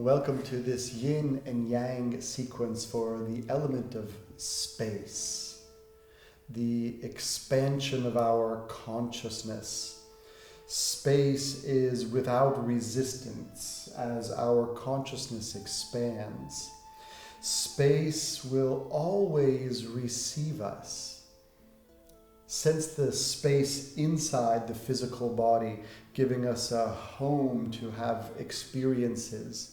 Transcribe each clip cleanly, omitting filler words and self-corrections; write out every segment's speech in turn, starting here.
Welcome to this Yin and Yang sequence for the element of space, the expansion of our consciousness. Space is without resistance as our consciousness expands. Space will always receive us. Sense the space inside the physical body, giving us a home to have experiences,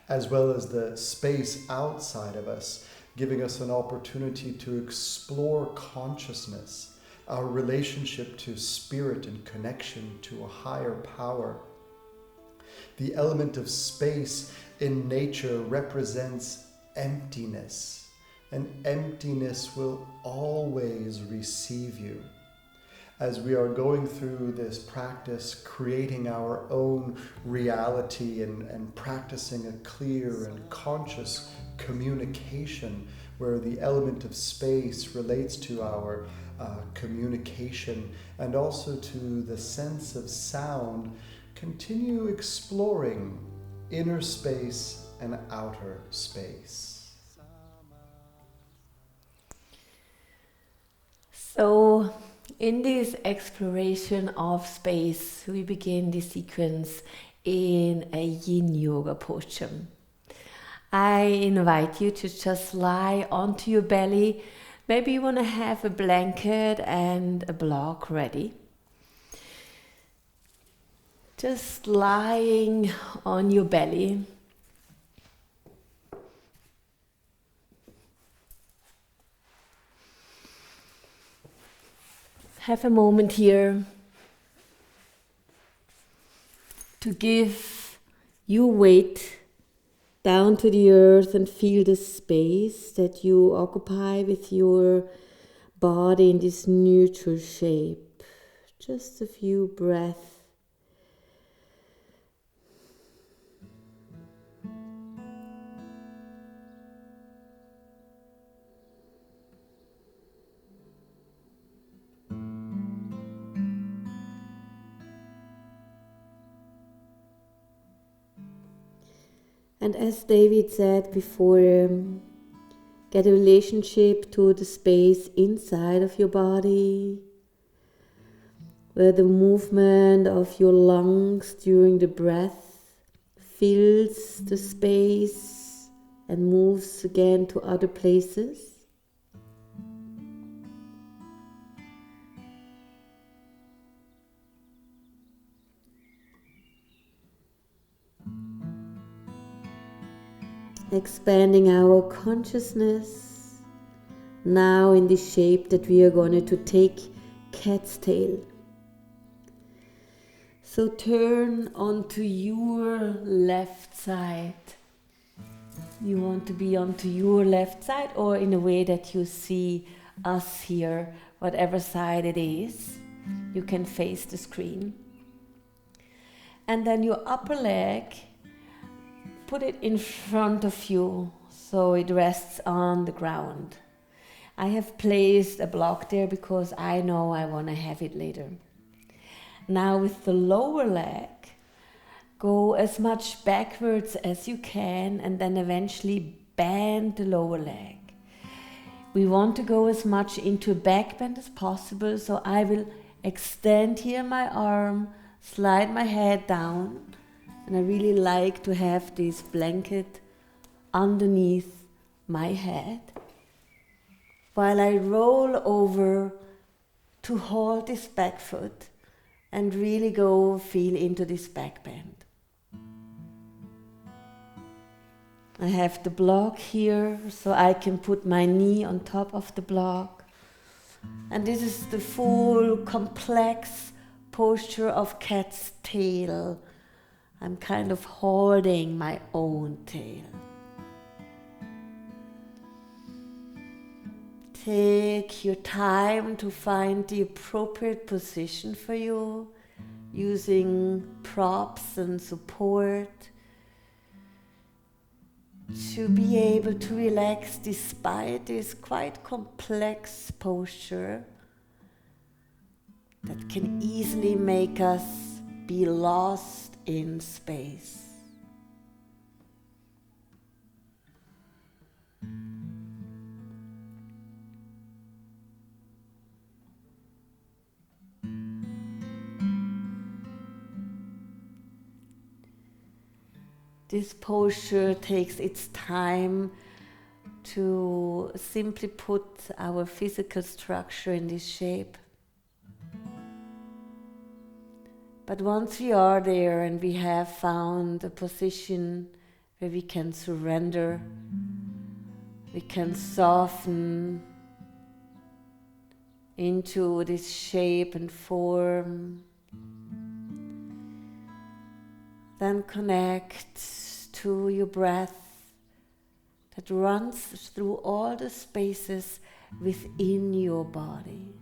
as well as the space outside of us, giving us an opportunity to explore consciousness, our relationship to spirit and connection to a higher power. The element of space in nature represents emptiness, and emptiness will always receive you. As we are going through this practice, creating our own reality and practicing a clear and conscious communication where the element of space relates to our communication and also to the sense of sound, continue exploring inner space and outer space. So, in this exploration of space, we begin the sequence in a Yin Yoga posture. I invite you to just lie onto your belly. Maybe you want to have a blanket and a block ready. Just lying on your belly. Have a moment here to give your weight down to the earth and feel the space that you occupy with your body in this neutral shape. Just a few breaths. And as David said before, get a relationship to the space inside of your body, where the movement of your lungs during the breath fills the space and moves again to other places. Expanding our consciousness now in the shape that we are going to take cat's tail. So turn onto your left side. You want to be onto your left side or in a way that you see us here, whatever side it is. You can face the screen. And then your upper leg, put it in front of you so it rests on the ground. I have placed a block there because I know I want to have it later. Now with the lower leg, go as much backwards as you can and then eventually bend the lower leg. We want to go as much into a back bend as possible, so I will extend here my arm, slide my head down, and I really like to have this blanket underneath my head while I roll over to hold this back foot and really go feel into this back bend. I have the block here so I can put my knee on top of the block. And this is the full complex posture of cat's tail. I'm kind of holding my own tail. Take your time to find the appropriate position for you, using props and support to be able to relax despite this quite complex posture that can easily make us be lost in space. this posture takes its time to simply put our physical structure in this shape. But once we are there and we have found a position where we can surrender, we can soften into this shape and form, then connect to your breath that runs through all the spaces within your body.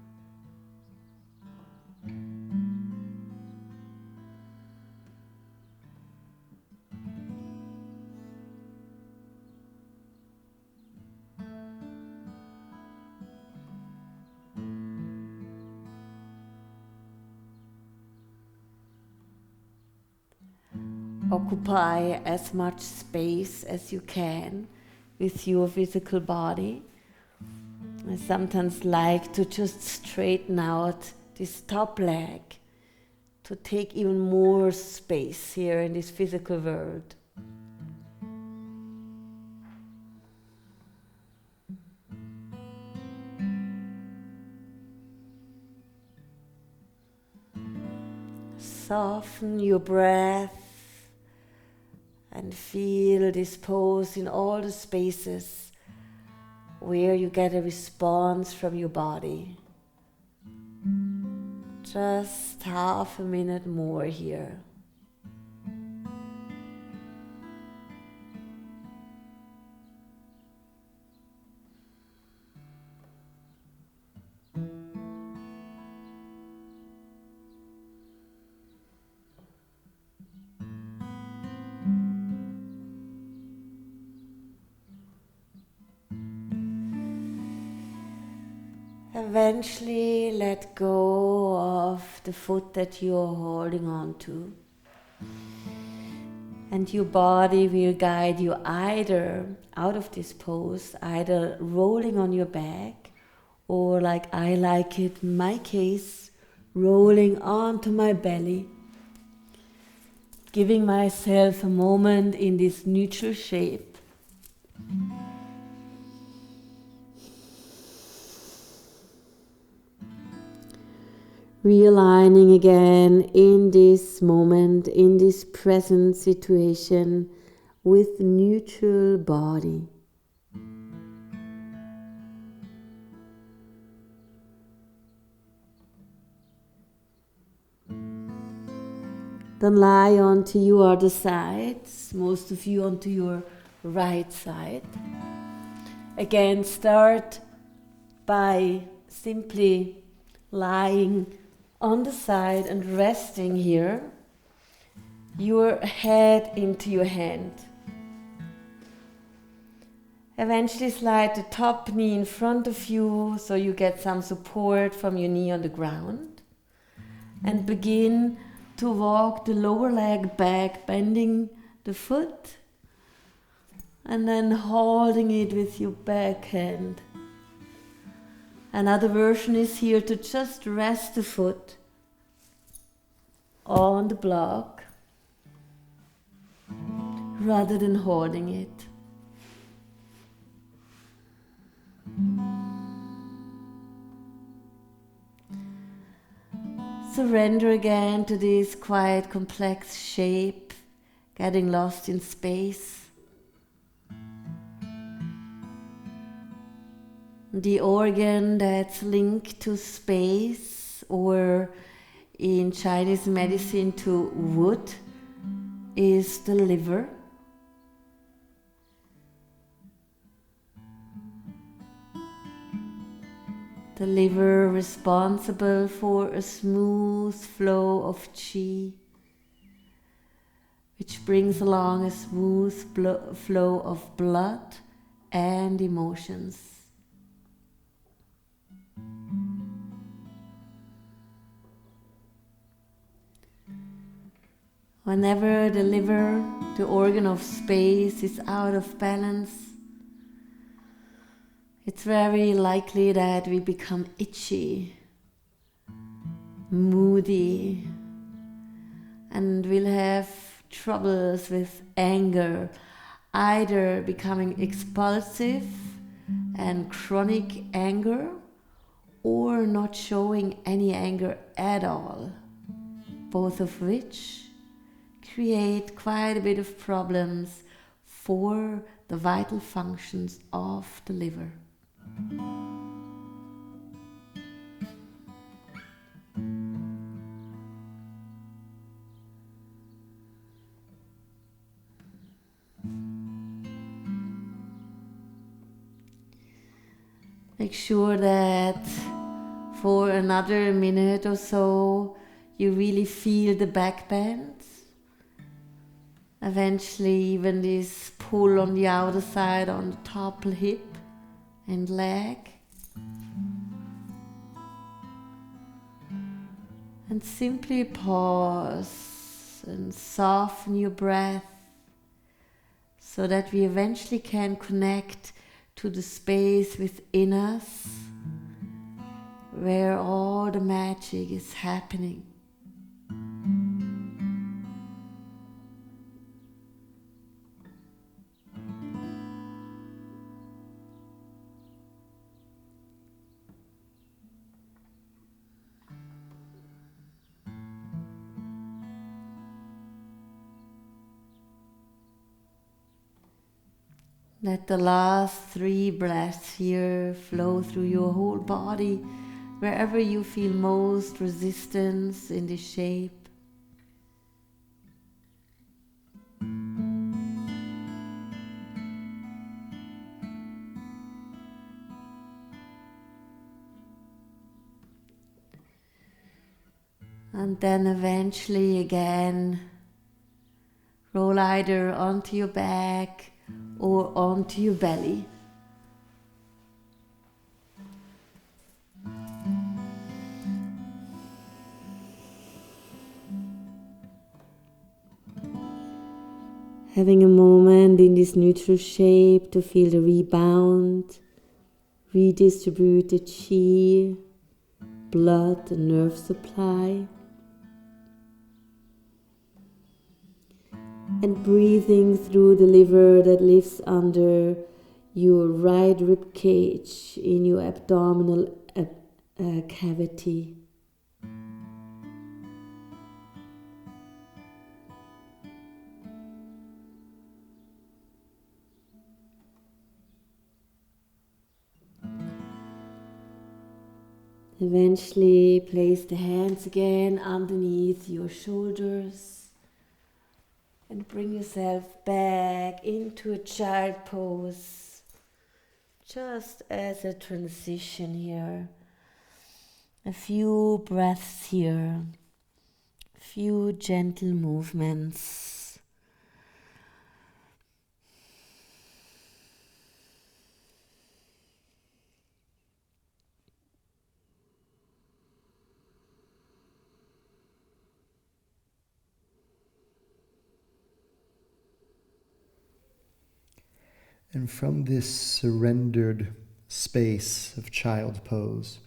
Occupy as much space as you can with your physical body. I sometimes like to just straighten out this top leg to take even more space here in this physical world. Soften your breath and feel this pose in all the spaces where you get a response from your body. Just half a minute more here. Eventually let go of the foot that you are holding on to, and your body will guide you either out of this pose, either rolling on your back, or like I like it in my case, rolling onto my belly, giving myself a moment in this neutral shape. Realigning again in this moment, in this present situation with neutral body. Then lie onto your other sides, most of you onto your right side. Again, start by simply lying on the side and resting here, your head into your hand. Eventually slide the top knee in front of you so you get some support from your knee on the ground. And begin to walk the lower leg back, bending the foot and then holding it with your back hand. Another version is here to just rest the foot on the block rather than holding it. Surrender again to this quiet, complex shape, getting lost in space. The organ that's linked to space, or in Chinese medicine to wood, is the liver. The liver responsible for a smooth flow of qi, which brings along a smooth flow of blood and emotions. Whenever the liver, the organ of space, is out of balance, it's very likely that we become itchy, moody, and we'll have troubles with anger, either becoming expulsive and chronic anger, or not showing any anger at all, both of which create quite a bit of problems for the vital functions of the liver. Make sure that for another minute or so you really feel the back bend. Eventually even this pull on the outer side on the top hip and leg. And simply pause and soften your breath so that we eventually can connect to the space within us where all the magic is happening. Let the last 3 breaths here flow through your whole body, wherever you feel most resistance in this shape. And then eventually again, roll either onto your back or onto your belly. Having a moment in this neutral shape to feel the rebound, redistributed chi, blood and nerve supply. And breathing through the liver that lives under your right rib cage in your abdominal cavity. Eventually place the hands again underneath your shoulders. And bring yourself back into a child pose, just as a transition here. A few breaths here, a few gentle movements. And from this surrendered space of child pose,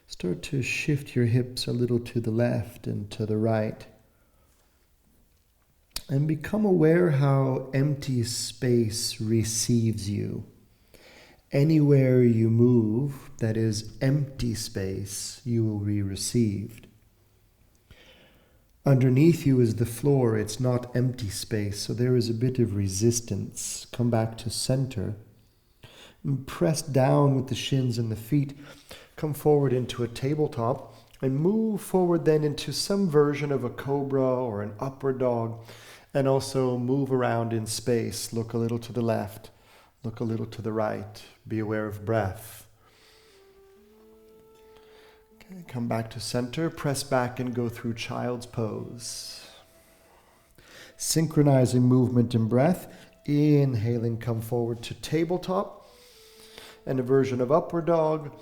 start to shift your hips a little to the left and to the right. And become aware how empty space receives you. Anywhere you move that is empty space, you will be received. Underneath you is the floor, it's not empty space, so there is a bit of resistance. Come back to center. And press down with the shins and the feet. Come forward into a tabletop and move forward then into some version of a cobra or an upward dog. And also move around in space. Look a little to the left, look a little to the right. Be aware of breath. Come back to center, press back and go through child's pose. Synchronizing movement and breath. Inhaling, come forward to tabletop and a version of upward dog.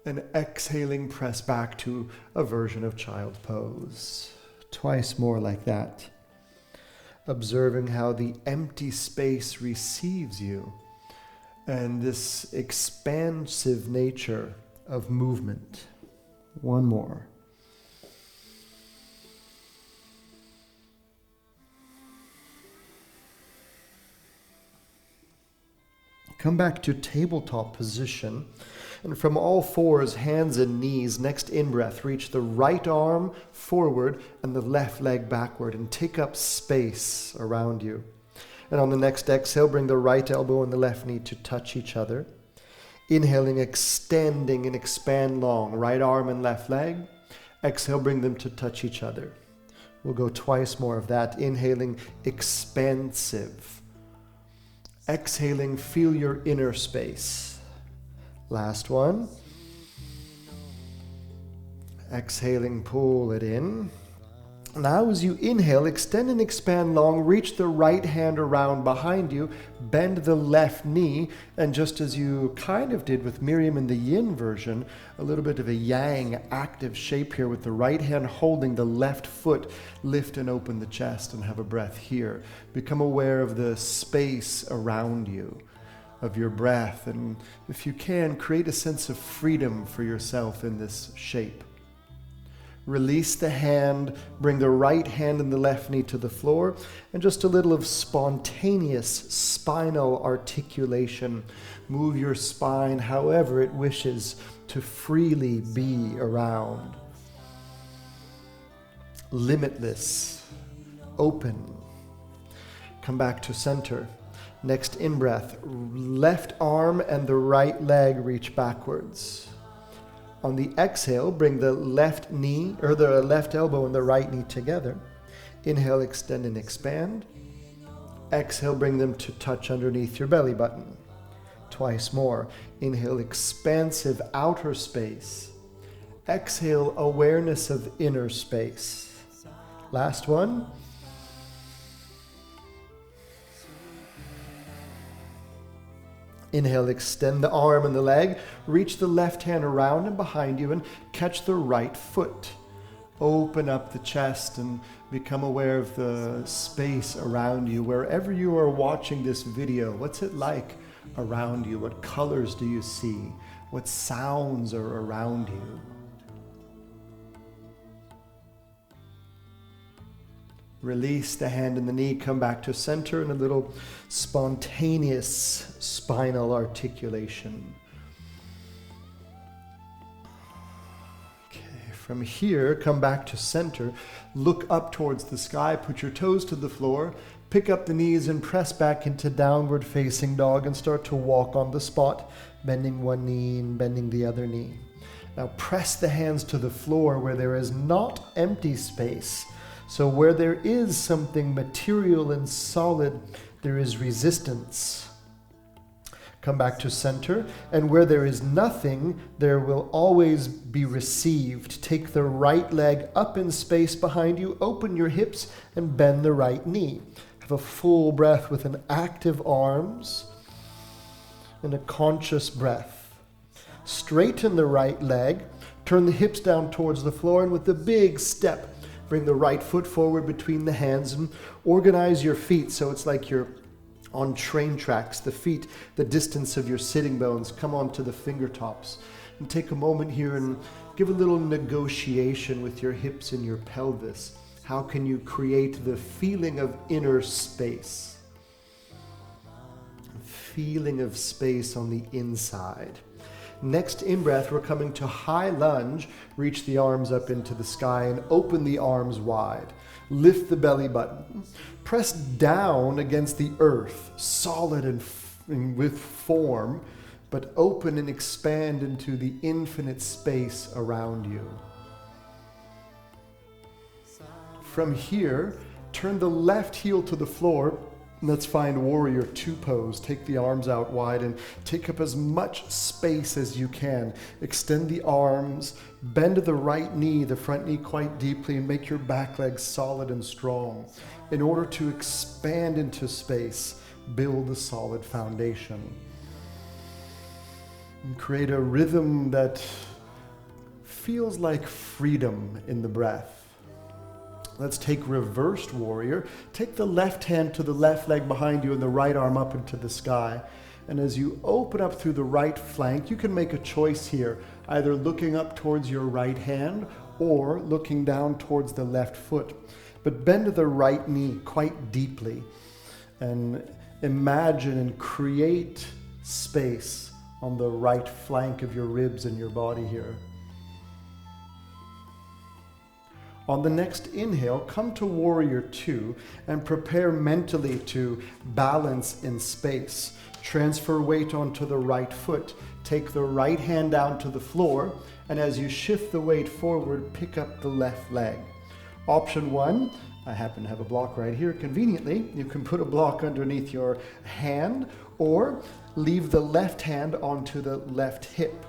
And exhaling, press back to a version of child pose. Twice more like that. Observing how the empty space receives you and this expansive nature of movement. One more. Come back to tabletop position. And from all fours, hands and knees, next in-breath, reach the right arm forward and the left leg backward and take up space around you. And on the next exhale, bring the right elbow and the left knee to touch each other. Inhaling, extending and expand long, right arm and left leg. Exhale, bring them to touch each other. We'll go twice more of that. Inhaling, expansive. Exhaling, feel your inner space. Last one. Exhaling, pull it in. Now as you inhale, extend and expand long, reach the right hand around behind you, bend the left knee, and just as you kind of did with Mirjam in the Yin version, a little bit of a Yang active shape here with the right hand holding the left foot, lift and open the chest and have a breath here. Become aware of the space around you, of your breath, and if you can, create a sense of freedom for yourself in this shape. Release the hand, bring the right hand and the left knee to the floor, and just a little of spontaneous spinal articulation. Move your spine however it wishes to freely be around. Limitless, open. Come back to center. Next in-breath, left arm and the right leg reach backwards. On the exhale, bring the left knee or the left elbow and the right knee together. Inhale, extend and expand. Exhale, bring them to touch underneath your belly button. Twice more. Inhale, expansive outer space. Exhale, awareness of inner space. Last one. Inhale, extend the arm and the leg. Reach the left hand around and behind you and catch the right foot. Open up the chest and become aware of the space around you. Wherever you are watching this video, what's it like around you? What colors do you see? What sounds are around you? Release the hand and the knee, come back to center in a little spontaneous spinal articulation. Okay, from here, come back to center, look up towards the sky, put your toes to the floor, pick up the knees and press back into downward facing dog and start to walk on the spot, bending one knee and bending the other knee. Now press the hands to the floor where there is not empty space. So where there is something material and solid, there is resistance. Come back to center, and where there is nothing, there will always be received. Take the right leg up in space behind you, open your hips, and bend the right knee. Have a full breath with an active arms and a conscious breath. Straighten the right leg, turn the hips down towards the floor, and with the big step, bring the right foot forward between the hands and organize your feet so it's like you're on train tracks. The feet, the distance of your sitting bones, come onto the fingertops. And take a moment here and give a little negotiation with your hips and your pelvis. How can you create the feeling of inner space? Feeling of space on the inside. Next in-breath, we're coming to high lunge. Reach the arms up into the sky and open the arms wide. Lift the belly button. Press down against the earth, solid and with form, but open and expand into the infinite space around you. From here, turn the left heel to the floor. Let's find warrior two pose. Take the arms out wide and take up as much space as you can. Extend the arms, bend the right knee, the front knee quite deeply, and make your back legs solid and strong. In order to expand into space, build a solid foundation. And create a rhythm that feels like freedom in the breath. Let's take reversed warrior. Take the left hand to the left leg behind you and the right arm up into the sky. And as you open up through the right flank, you can make a choice here, either looking up towards your right hand or looking down towards the left foot. But bend the right knee quite deeply and imagine and create space on the right flank of your ribs and your body here. On the next inhale, come to Warrior Two and prepare mentally to balance in space. Transfer weight onto the right foot. Take the right hand down to the floor, and as you shift the weight forward, pick up the left leg. Option one, I happen to have a block right here conveniently. You can put a block underneath your hand or leave the left hand onto the left hip.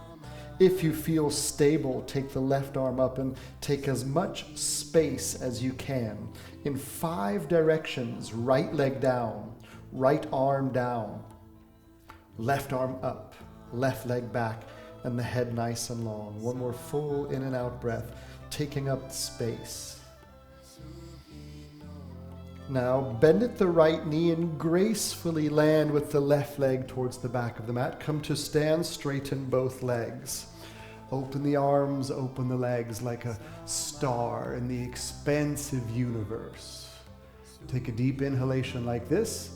If you feel stable, take the left arm up and take as much space as you can in 5 directions. Right leg down, right arm down, left arm up, left leg back, and the head nice and long. One more full in and out breath, taking up space. Now bend at the right knee and gracefully land with the left leg towards the back of the mat. Come to stand, straighten both legs. Open the arms, open the legs like a star in the expansive universe. Take a deep inhalation like this,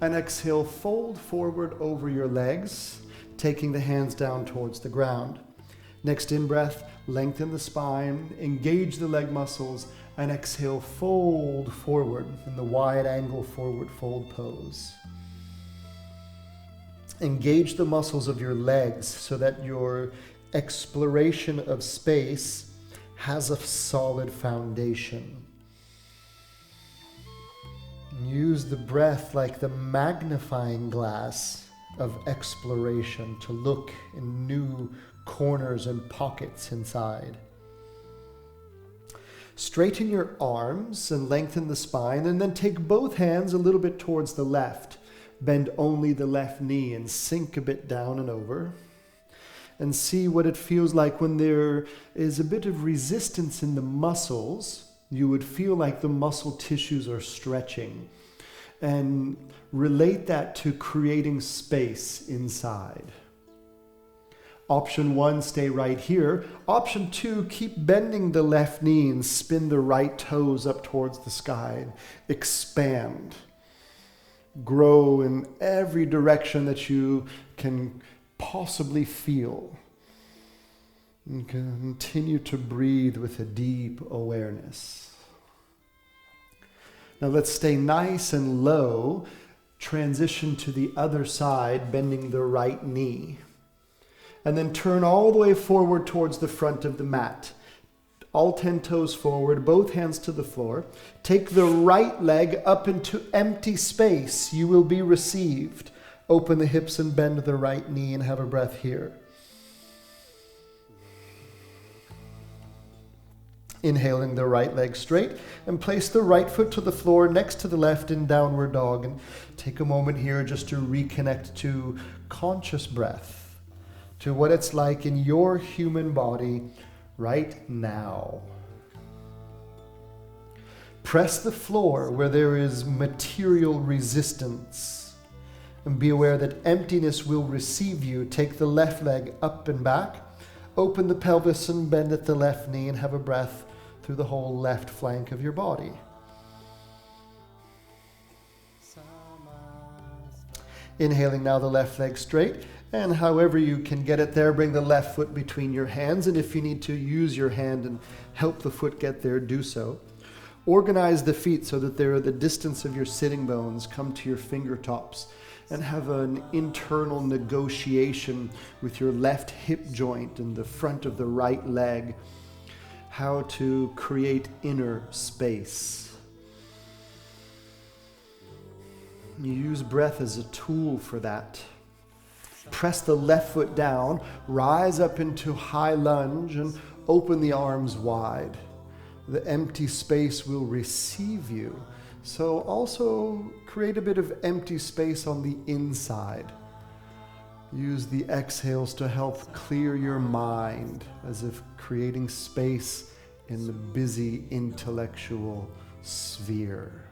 and exhale, fold forward over your legs, taking the hands down towards the ground. Next in-breath, lengthen the spine, engage the leg muscles, and exhale, fold forward in the wide angle forward fold pose. Engage the muscles of your legs so that your exploration of space has a solid foundation. Use the breath like the magnifying glass of exploration to look in new corners and pockets inside. Straighten your arms and lengthen the spine, and then take both hands a little bit towards the left. Bend only the left knee and sink a bit down and over. And see what it feels like when there is a bit of resistance in the muscles. You would feel like the muscle tissues are stretching. And relate that to creating space inside. Option 1, stay right here. Option 2, keep bending the left knee and spin the right toes up towards the sky. Expand. Grow in every direction that you can possibly feel. And continue to breathe with a deep awareness. Now let's stay nice and low. Transition to the other side, bending the right knee. And then turn all the way forward towards the front of the mat. All 10 toes forward, both hands to the floor. Take the right leg up into empty space. You will be received. Open the hips and bend the right knee and have a breath here. Inhaling the right leg straight and place the right foot to the floor next to the left in downward dog. And take a moment here just to reconnect to conscious breath, to what it's like in your human body right now. Press the floor where there is material resistance. And be aware that emptiness will receive you. Take the left leg up and back. Open the pelvis and bend at the left knee and have a breath through the whole left flank of your body. Inhaling now the left leg straight. And however you can get it there, bring the left foot between your hands. And if you need to use your hand and help the foot get there, do so. Organize the feet so that they're at the distance of your sitting bones. Come to your fingertips. And have an internal negotiation with your left hip joint and the front of the right leg. How to create inner space. You use breath as a tool for that. Press the left foot down, rise up into high lunge, and open the arms wide. The empty space will receive you. So also create a bit of empty space on the inside. Use the exhales to help clear your mind, as if creating space in the busy intellectual sphere.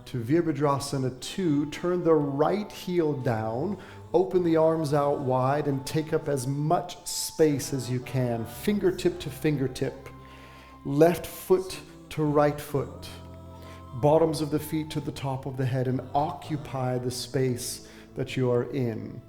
To Virabhadrasana 2, turn the right heel down, open the arms out wide, and take up as much space as you can, fingertip to fingertip, left foot to right foot. Bottoms of the feet to the top of the head, and occupy the space that you are in.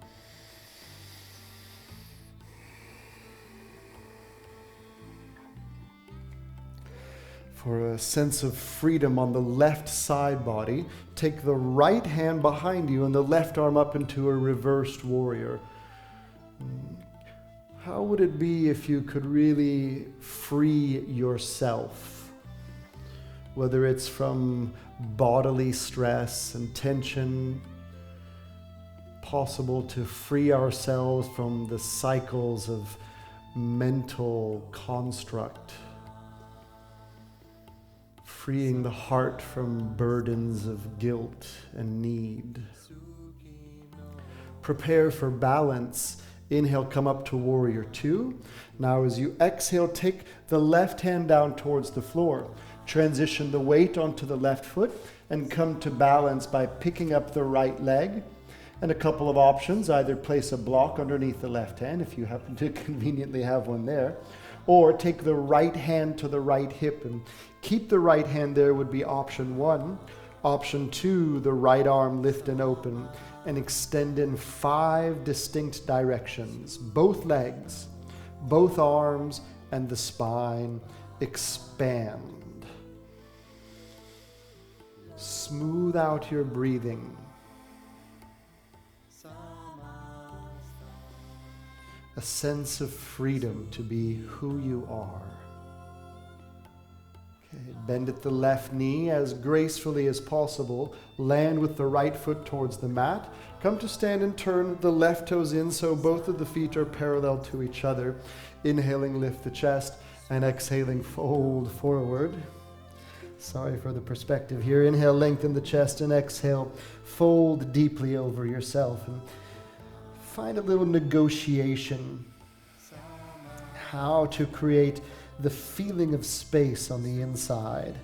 For a sense of freedom on the left side body, take the right hand behind you and the left arm up into a reversed warrior. How would it be if you could really free yourself? Whether it's from bodily stress and tension, possible to free ourselves from the cycles of mental construct. Freeing the heart from burdens of guilt and need. Prepare for balance. Inhale, come up to warrior two. Now as you exhale, take the left hand down towards the floor. Transition the weight onto the left foot and come to balance by picking up the right leg. And a couple of options, either place a block underneath the left hand if you happen to conveniently have one there, or take the right hand to the right hip and keep the right hand there would be option one. Option two, the right arm lift and open and extend in 5 distinct directions. Both legs, both arms, and the spine expand. Smooth out your breathing. A sense of freedom to be who you are. Okay, bend at the left knee as gracefully as possible. Land with the right foot towards the mat. Come to stand and turn the left toes in so both of the feet are parallel to each other. Inhaling, lift the chest, and exhaling, fold forward. Sorry for the perspective here. Inhale, lengthen the chest, and exhale, fold deeply over yourself. And find a little negotiation. How to create the feeling of space on the inside.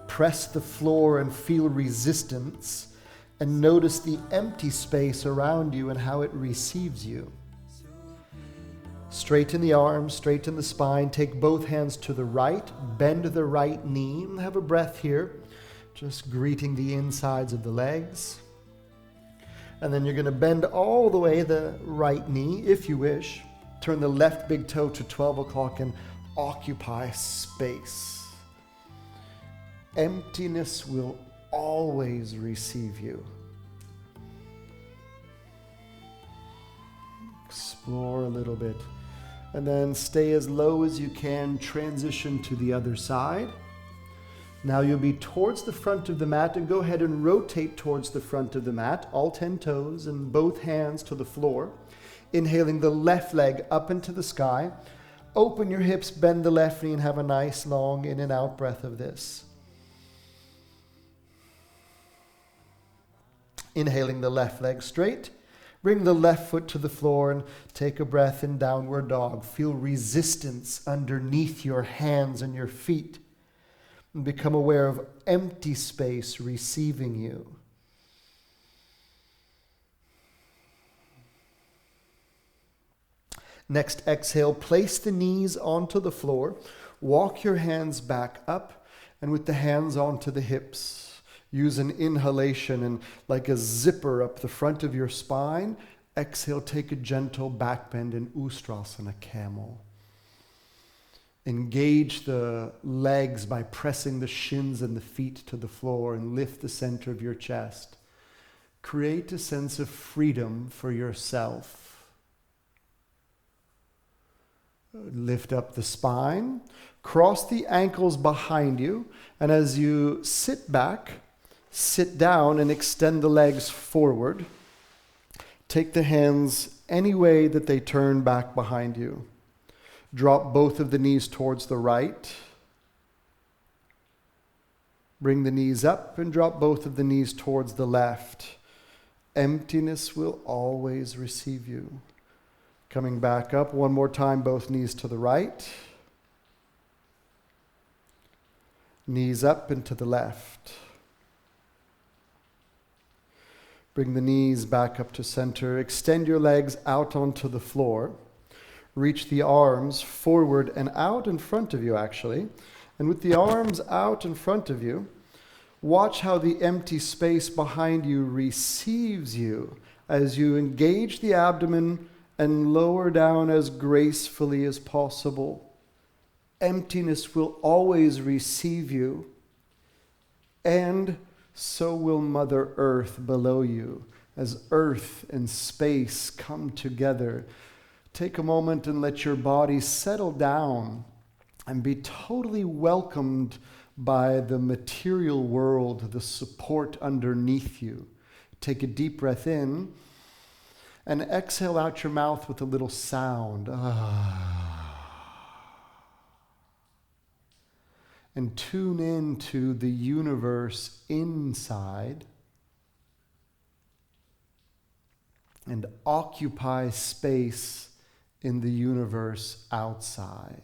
Press the floor and feel resistance, and notice the empty space around you and how it receives you. Straighten the arms, straighten the spine, take both hands to the right, bend the right knee, and have a breath here, just greeting the insides of the legs. And then you're going to bend all the way the right knee, if you wish. Turn the left big toe to 12 o'clock and occupy space. Emptiness will always receive you. Explore a little bit. And then stay as low as you can, transition to the other side. Now you'll be towards the front of the mat, and go ahead and rotate towards the front of the mat, all 10 toes and both hands to the floor. Inhaling the left leg up into the sky. Open your hips, bend the left knee, and have a nice long in and out breath of this. Inhaling the left leg straight. Bring the left foot to the floor and take a breath in downward dog. Feel resistance underneath your hands and your feet. And become aware of empty space receiving you. Next, exhale, place the knees onto the floor. Walk your hands back up and with the hands onto the hips. Use an inhalation and like a zipper up the front of your spine. Exhale, take a gentle back bend in Ustrasana, Camel. Engage the legs by pressing the shins and the feet to the floor and lift the center of your chest. Create a sense of freedom for yourself. Lift up the spine. Cross the ankles behind you. And as you sit back, sit down and extend the legs forward. Take the hands any way that they turn back behind you. Drop both of the knees towards the right. Bring the knees up and drop both of the knees towards the left. Emptiness will always receive you. Coming back up one more time, both knees to the right. Knees up and to the left. Bring the knees back up to center. Extend your legs out onto the floor. reach the arms forward and out in front of you, actually. And with the arms out in front of you, watch how the empty space behind you receives you as you engage the abdomen and lower down as gracefully as possible. Emptiness will always receive you, and so will Mother Earth below you. As earth and space come together, take a moment and let your body settle down and be totally welcomed by the material world, the support underneath you. Take a deep breath in and exhale out your mouth with a little sound. And tune into the universe inside and occupy space in the universe outside.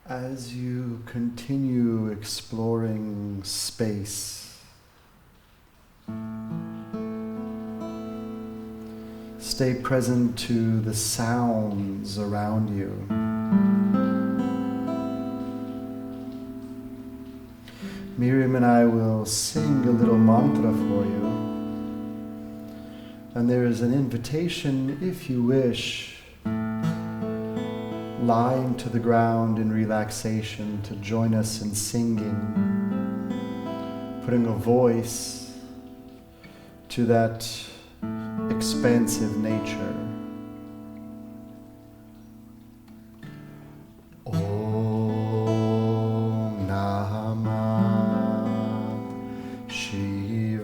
As you continue exploring space, stay present to the sounds around you. Mirjam and I will sing a little mantra for you. And there is an invitation, if you wish, lying to the ground in relaxation, to join us in singing, putting a voice to that expansive nature. Om Namah Shivaya.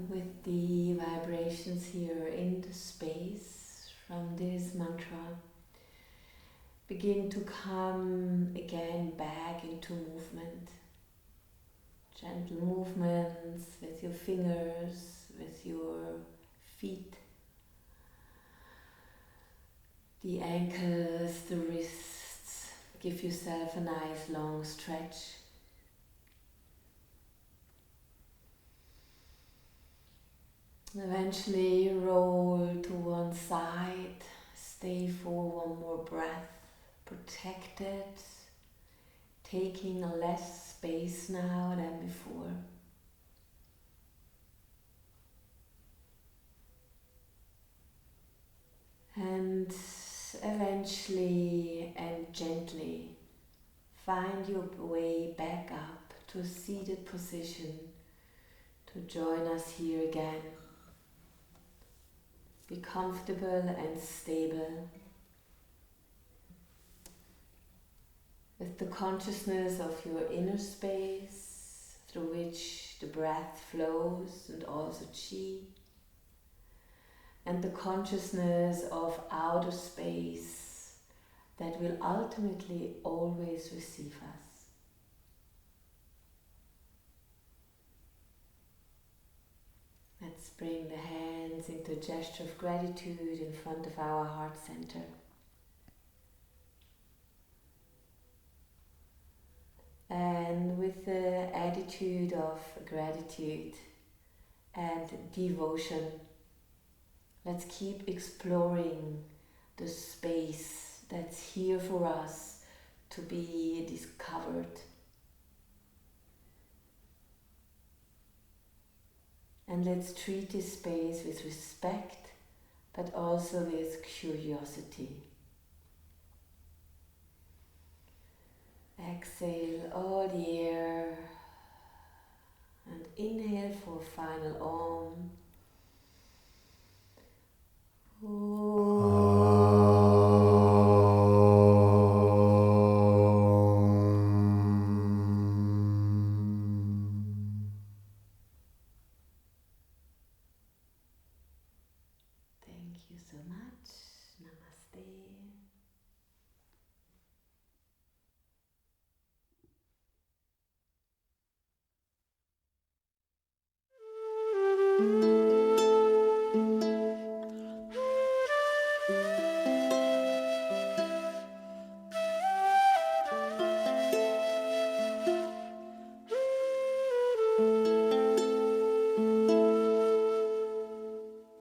With the vibrations here in the space from this mantra, begin to come again back into movement. Gentle movements with your fingers, with your feet. the ankles, the wrists. Give yourself a nice long stretch. Eventually roll to one side. Stay for one more breath. Protected. Taking less space now than before. And eventually and gently find your way back up to a seated position to join us here again. Be comfortable and stable with the consciousness of your inner space through which the breath flows and also chi, and the consciousness of outer space that will ultimately always receive us. Let's bring the hands into a gesture of gratitude in front of our heart center. And with the attitude of gratitude and devotion, let's keep exploring the space that's here for us to be discovered. And let's treat this space with respect, but also with curiosity. Exhale all the air and inhale for final Om.